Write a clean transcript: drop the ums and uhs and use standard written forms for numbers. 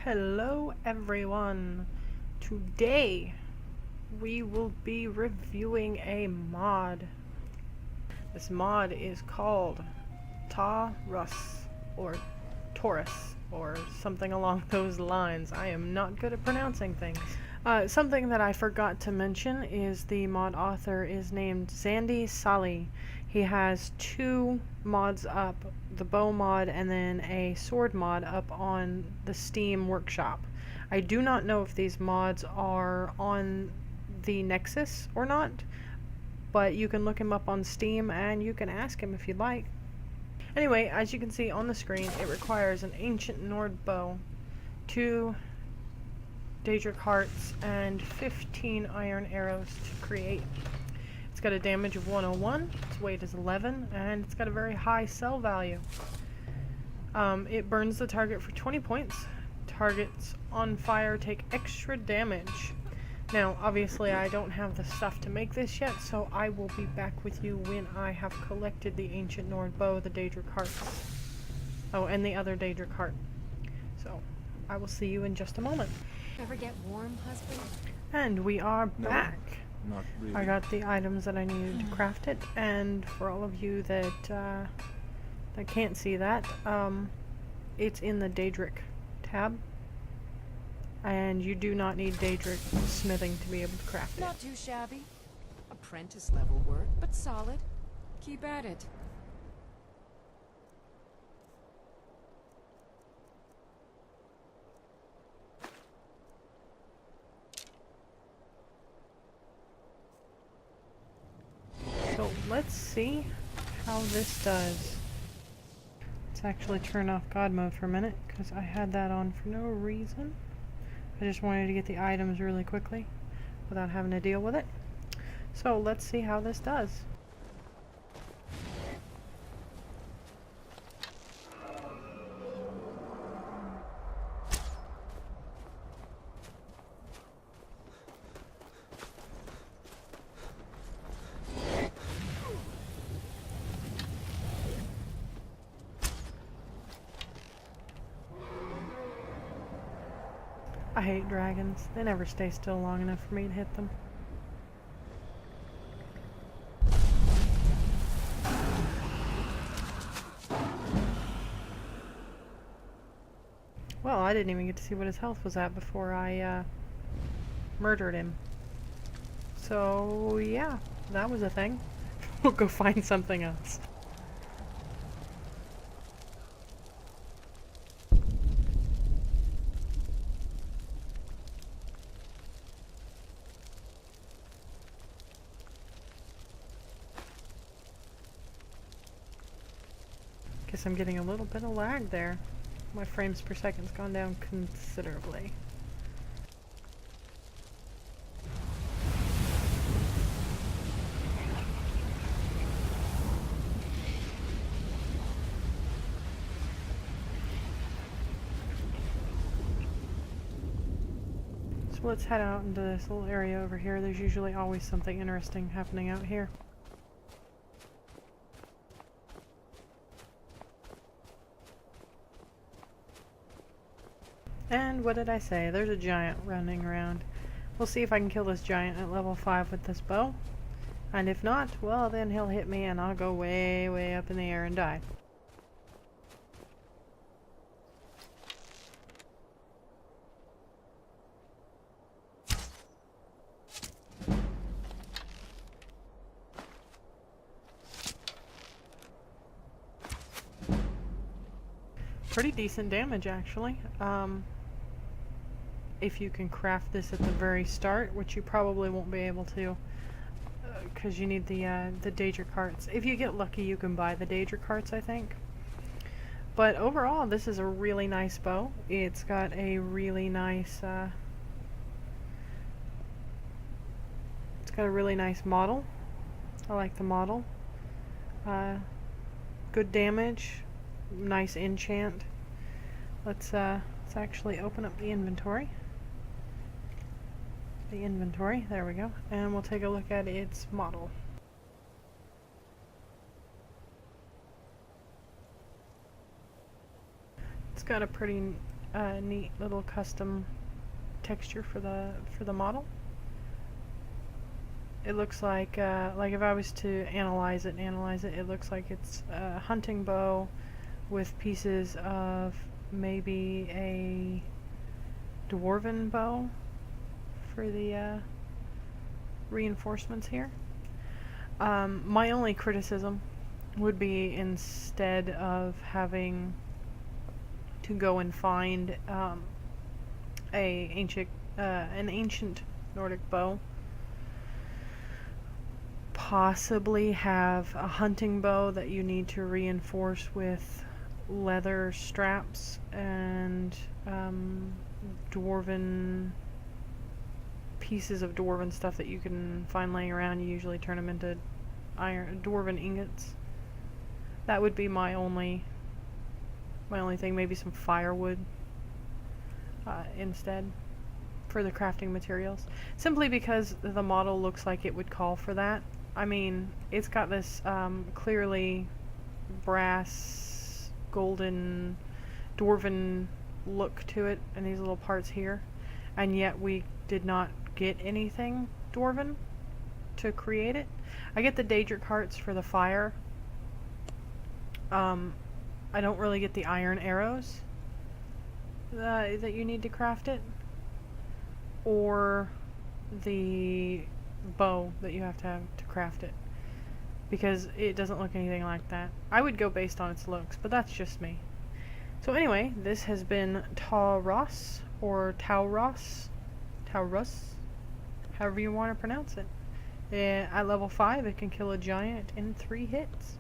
Hello everyone! Today we will be reviewing a mod. This mod is called Taurus or Taurus or something along those lines. I am not good at pronouncing things. Something that I forgot to mention is the mod author is named Zandy Sali. He has two mods up, the bow mod and then a sword mod up on the Steam workshop. I do not know if these mods are on the Nexus or not, but you can look him up on Steam and you can ask him if you'd like. Anyway, as you can see on the screen, it requires an ancient Nord bow, 2 Daedric hearts, and 15 iron arrows to create. It's got a damage of 101, its weight is 11, and it's got a very high sell value. It burns the target for 20 points. Targets on fire take extra damage. Now, obviously I don't have the stuff to make this yet, so I will be back with you when I have collected the ancient Nord bow, the Daedric hearts. Oh, and the other Daedric heart. So, I will see you in just a moment. Ever get warm, husband? And we are back. Not really. I got the items that I needed to craft it, and for all of you that can't see that, it's in the Daedric tab, and you do not need Daedric smithing to be able to craft it. Not too shabby. Apprentice level work, but solid. Keep at it. So let's see how this does. Let's actually turn off God mode for a minute, because I had that on for no reason. I just wanted to get the items really quickly without having to deal with it. So let's see how this does. I hate dragons. They never stay still long enough for me to hit them. Well, I didn't even get to see what his health was at before I murdered him. So yeah, that was a thing. We'll go find something else. Guess I'm getting a little bit of lag there. My frames per second's gone down considerably. So let's head out into this little area over here. There's usually always something interesting happening out here. And what did I say? There's a giant running around. We'll see if I can kill this giant at level 5 with this bow. And if not, well then he'll hit me and I'll go way, way up in the air and die. Pretty decent damage actually. If you can craft this at the very start, which you probably won't be able to, because you need the Daedric hearts. If you get lucky, you can buy the Daedric hearts, I think. But overall, this is a really nice bow. It's got a really nice, model. I like the model. Good damage, nice enchant. Let's actually open up the inventory. There we go, and we'll take a look at its model. It's got a pretty neat little custom texture for the model. It looks like if I was to analyze it, it looks like it's a hunting bow with pieces of maybe a dwarven bow for the reinforcements here. My only criticism would be, instead of having to go and find an ancient Nordic bow, possibly have a hunting bow that you need to reinforce with leather straps and dwarven pieces of dwarven stuff that you can find laying around. You usually turn them into dwarven ingots. That would be my only thing. Maybe some firewood instead for the crafting materials, simply because the model looks like it would call for that. I mean, it's got this clearly brass, golden, dwarven look to it, and these little parts here, and yet we did not get anything dwarven to create it. I get the Daedric hearts for the fire. I don't really get the iron arrows that you need to craft it, or the bow that you have to craft it, because it doesn't look anything like that. I would go based on its looks, but that's just me. So anyway, this has been Taurus, or Taurus, however you want to pronounce it. At level 5, it can kill a giant in 3 hits.